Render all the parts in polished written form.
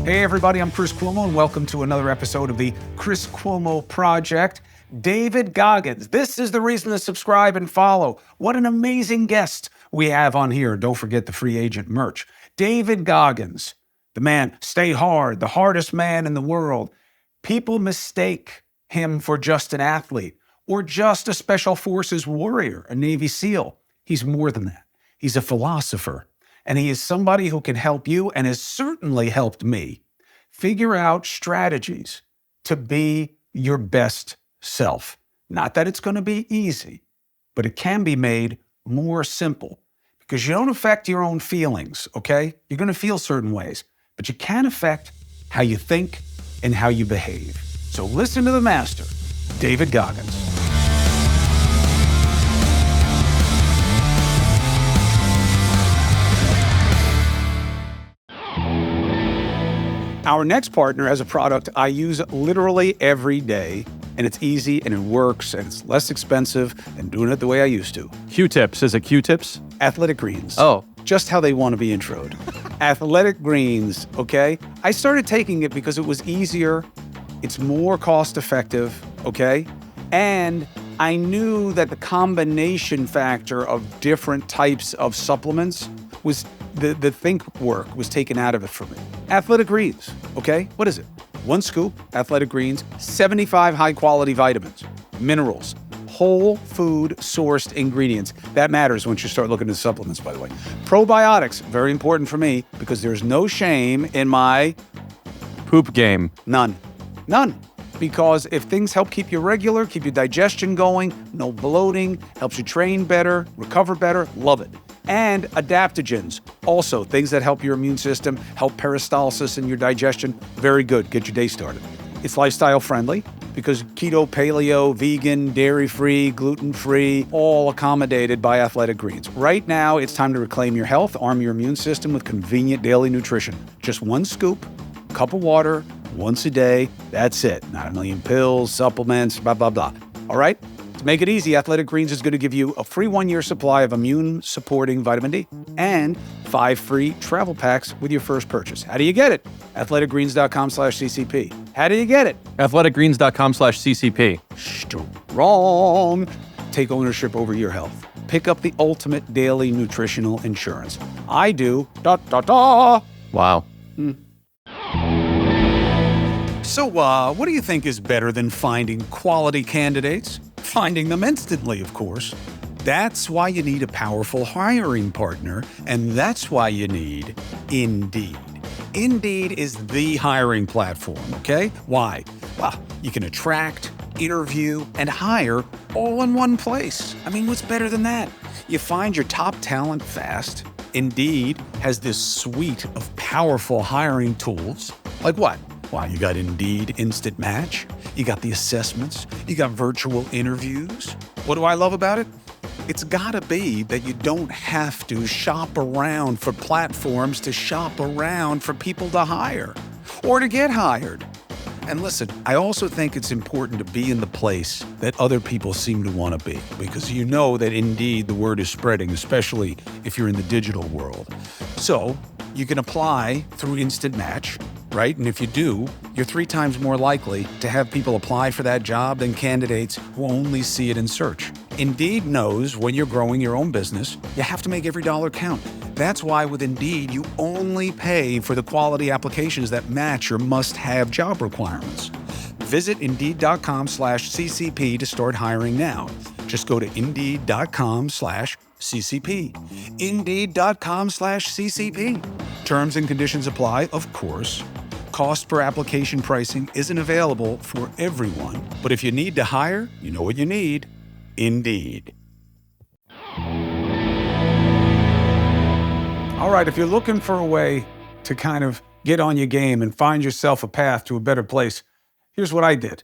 Hey everybody, I'm Chris Cuomo and welcome to another episode of the Chris Cuomo Project. David Goggins, this is the reason to subscribe and follow. What an amazing guest we have on here. Don't forget the free agent merch. David Goggins, the man, stay hard, the hardest man in the world. People mistake him for just an athlete or just a special forces warrior, a Navy SEAL. He's more than that. He's a philosopher. And he is somebody who can help you and has certainly helped me figure out strategies to be your best self. Not that it's going to be easy, but it can be made more simple because you don't affect your own feelings, okay? You're going to feel certain ways, but you can affect how you think and how you behave. So listen to the master, David Goggins. Our next partner has a product I use literally every day, and it's easy and it works and it's less expensive than doing it the way I used to. Q-tips. Is it Q-tips? Athletic Greens. Oh. Just how they want to be introed. Athletic Greens, okay? I started taking it because it was easier, it's more cost effective, okay? And I knew that the combination factor of different types of supplements was the think work was taken out of it for me. Athletic Greens, okay? What is it? One scoop, Athletic Greens, 75 high-quality vitamins, minerals, whole food sourced ingredients. That matters once you start looking at supplements, by the way. Probiotics, very important for me because there's no shame in my Poop game. None. Because if things help keep you regular, keep your digestion going, no bloating, helps you train better, recover better, love it. And adaptogens, also things that help your immune system, help peristalsis in your digestion, very good, get your day started. It's lifestyle friendly because keto, paleo, vegan, dairy-free, gluten-free, all accommodated by Athletic Greens. Right now, it's time to reclaim your health, arm your immune system with convenient daily nutrition. Just one scoop, cup of water, once a day, that's it. Not a million pills, supplements, blah, blah, blah. All right? To make it easy, Athletic Greens is going to give you a free 1-year supply of immune-supporting vitamin D and 5 free travel packs with your first purchase. How do you get it? athleticgreens.com/CCP. How do you get it? athleticgreens.com/CCP. Wrong. Take ownership over your health. Pick up the ultimate daily nutritional insurance. I do. Wow. So, what do you think is better than finding quality candidates? Finding them instantly, of course. That's why you need a powerful hiring partner, and that's why you need Indeed. Indeed is the hiring platform, okay? Why? Well, you can attract, interview, and hire all in one place. I mean, what's better than that? You find your top talent fast. Indeed has this suite of powerful hiring tools. Like what? Wow, you got Indeed Instant Match. You got the assessments. You got virtual interviews. What do I love about it? It's gotta be that you don't have to shop around for platforms to shop around for people to hire or to get hired. And listen, I also think it's important to be in the place that other people seem to want to be because you know that Indeed, the word is spreading, especially if you're in the digital world. So you can apply through Instant Match, right? And if you do, you're 3 times more likely to have people apply for that job than candidates who only see it in search. Indeed knows when you're growing your own business, you have to make every dollar count. That's why with Indeed, you only pay for the quality applications that match your must-have job requirements. Visit Indeed.com/CCP to start hiring now. Just go to Indeed.com/CCP. Indeed.com/CCP. Terms and conditions apply, of course. Cost per application pricing isn't available for everyone, but if you need to hire, you know what you need. Indeed. All right, if you're looking for a way to kind of get on your game and find yourself a path to a better place, here's what I did.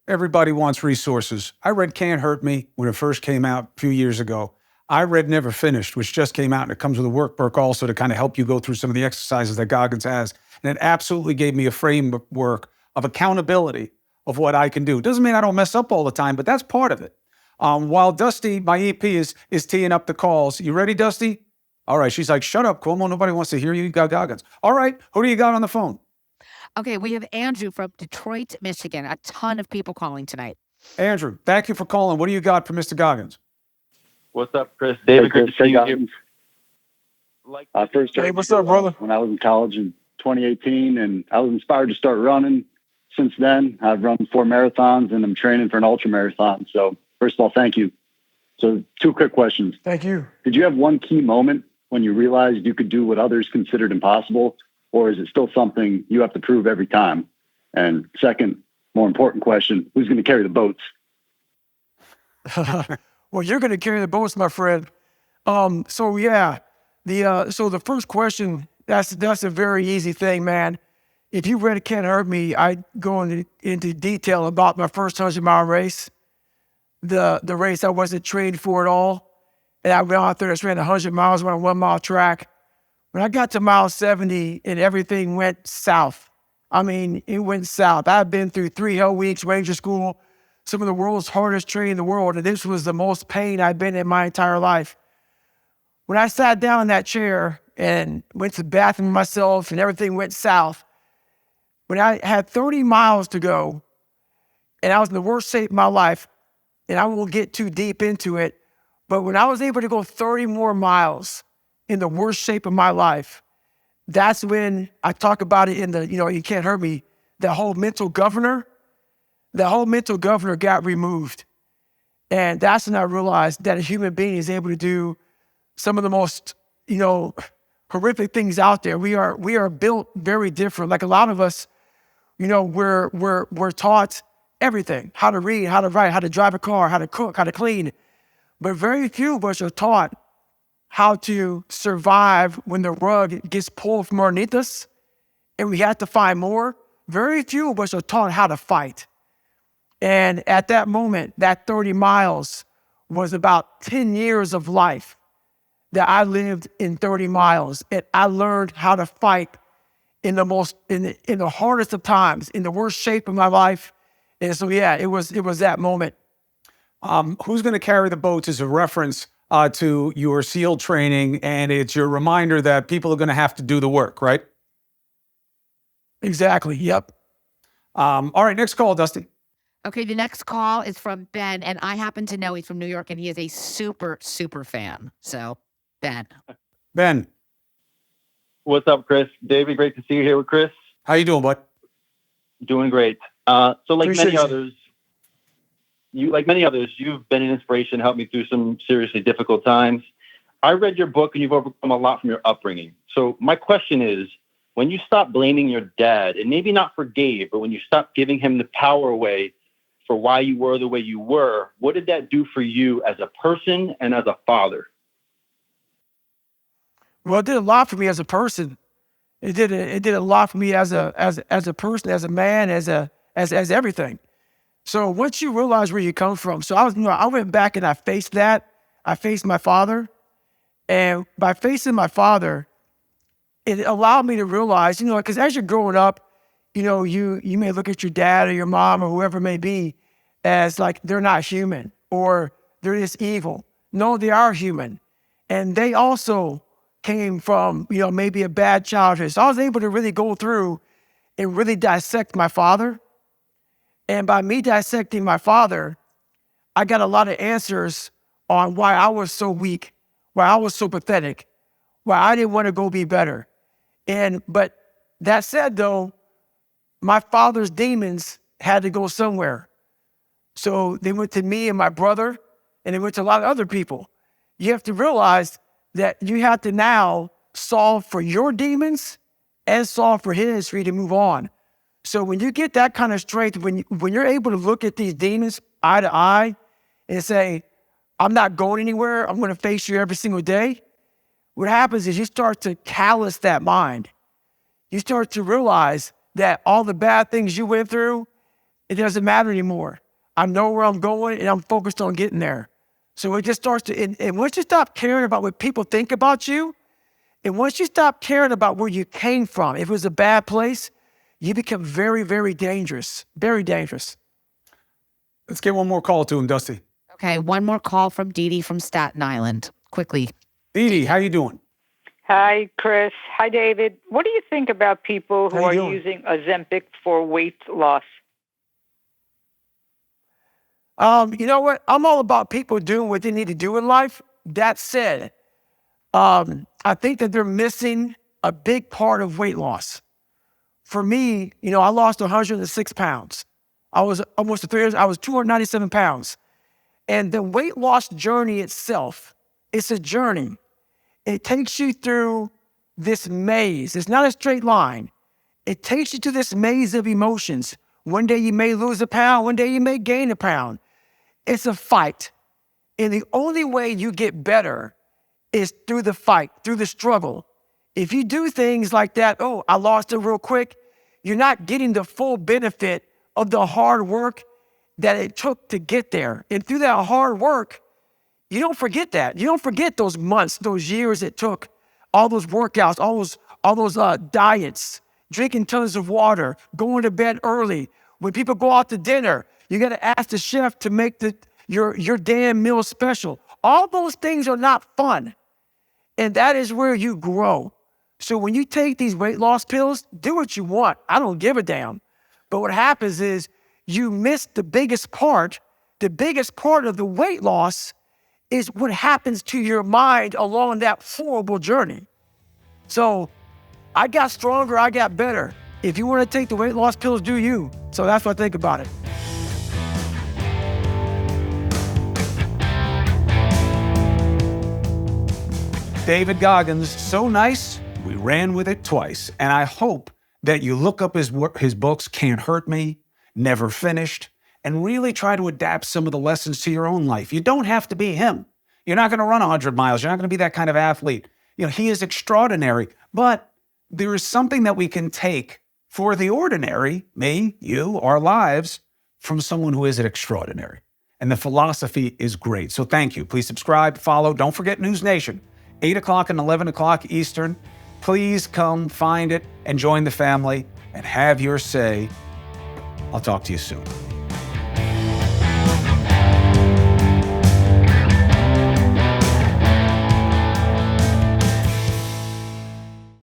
Everybody wants resources. I read Can't Hurt Me when it first came out a few years ago. I read Never Finished, which just came out, and it comes with a workbook also to kind of help you go through some of the exercises that Goggins has. And it absolutely gave me a framework of accountability of what I can do. Doesn't mean I don't mess up all the time, but that's part of it. While Dusty, my EP, is teeing up the calls. You ready, Dusty? All right. She's like, shut up, Cuomo. Nobody wants to hear you. You got Goggins. All right. Who do you got on the phone? Okay, we have Andrew from Detroit, Michigan. A ton of people calling tonight. Andrew, thank you for calling. What do you got for Mr. Goggins? What's up, Chris? David, good to see you here. First, hey, what's up, brother? When I was in college in 2018, and I was inspired to start running. Since then, I've run 4 marathons, and I'm training for an ultra marathon. So, first of all, thank you. So, 2 quick questions. Thank you. Did you have one key moment when you realized you could do what others considered impossible, or is it still something you have to prove every time? And second, more important question, who's going to carry the boats? Well, you're going to carry the boats, my friend. So the first question, that's a very easy thing, man. If you read It Can't Hurt Me, I go into detail about my first 100-mile race, the race I wasn't trained for at all. And I went out there and ran 100 miles on a 1-mile track. When I got to mile 70 and everything went south, I mean, it went south. I've been through 3 hell weeks, Ranger School, some of the world's hardest training in the world, and this was the most pain I've been in my entire life. When I sat down in that chair and went to the bathroom myself and everything went south, when I had 30 miles to go and I was in the worst shape of my life, and I won't get too deep into it, but when I was able to go 30 more miles in the worst shape of my life, that's when I talk about it in the, You Can't Hurt Me, that whole mental governor got removed. And that's when I realized that a human being is able to do some of the most, horrific things out there. We are built very different. Like a lot of us, we're taught everything, how to read, how to write, how to drive a car, how to cook, how to clean. But very few of us are taught how to survive when the rug gets pulled from underneath us and we have to find more. Very few of us are taught how to fight. And at that moment, that 30 miles was about 10 years of life that I lived in 30 miles. And I learned how to fight in the hardest of times, in the worst shape of my life. And so, it was that moment. Who's going to carry the boats is a reference to your SEAL training, and it's your reminder that people are going to have to do the work, right? Exactly. Yep. All right, next call, Dusty. Okay, the next call is from Ben, and I happen to know he's from New York, and he is a super, super fan. So, Ben. What's up, Chris? David, great to see you here with Chris. How you doing, bud? Doing great. So like Appreciate many others, you've been an inspiration to help me through some seriously difficult times. I read your book, and you've overcome a lot from your upbringing. So my question is, when you stopped blaming your dad, and maybe not forgave, but when you stopped giving him the power away for why you were the way you were, what did that do for you as a person and as a father? Well, it did a lot for me as a person. It did a lot for me as a person, as a man, as everything. So once you realize where you come from, so I went back and I faced that. I faced my father, and by facing my father, it allowed me to realize, because as you're growing up, you may look at your dad or your mom or whoever it may be as like they're not human or they're just evil. No, they are human, and they also came from, maybe a bad childhood. So I was able to really go through and really dissect my father. And by me dissecting my father, I got a lot of answers on why I was so weak, why I was so pathetic, why I didn't want to go be better. But that said, though, my father's demons had to go somewhere. So they went to me and my brother, and they went to a lot of other people. You have to realize that you have to now solve for your demons and solve for his for you to move on. So when you get that kind of strength, when you're able to look at these demons eye to eye and say, I'm not going anywhere, I'm going to face you every single day, what happens is you start to callous that mind. You start to realize that all the bad things you went through, it doesn't matter anymore. I know where I'm going, and I'm focused on getting there. So it just starts to, and once you stop caring about what people think about you, and once you stop caring about where you came from, if it was a bad place, you become very, very dangerous. Very dangerous. Let's get one more call to him, Dusty. Okay, one more call from Dee Dee from Staten Island. Quickly. Dee Dee, how you doing? Hi, Chris. Hi, David. What do you think about people who How you are doing? using Ozempic for weight loss? You know what? I'm all about people doing what they need to do in life. That said, I think that they're missing a big part of weight loss. For me, I lost 106 pounds. I was almost 3 years, I was 297 pounds. And the weight loss journey itself, it's a journey. It takes you through this maze. It's not a straight line. It takes you to this maze of emotions. One day you may lose a pound, one day you may gain a pound. It's a fight. And the only way you get better is through the fight, through the struggle. If you do things like that, oh, I lost it real quick, you're not getting the full benefit of the hard work that it took to get there. And through that hard work, you don't forget that. You don't forget those months, those years it took, all those workouts, all those diets, drinking tons of water, going to bed early. When people go out to dinner, you got to ask the chef to make your damn meal special. All those things are not fun. And that is where you grow. So when you take these weight loss pills, do what you want. I don't give a damn. But what happens is you miss the biggest part. The biggest part of the weight loss is what happens to your mind along that horrible journey. So I got stronger, I got better. If you want to take the weight loss pills, do you. So that's what I think about it. David Goggins, so nice, we ran with it twice. And I hope that you look up his books, Can't Hurt Me, Never Finished, and really try to adapt some of the lessons to your own life. You don't have to be him. You're not going to run 100 miles. You're not going to be that kind of athlete. He is extraordinary, but there is something that we can take for the ordinary, me, you, our lives, from someone who is extraordinary. And the philosophy is great. So thank you. Please subscribe, follow. Don't forget News Nation, 8 o'clock and 11 o'clock Eastern. Please come find it and join the family and have your say. I'll talk to you soon.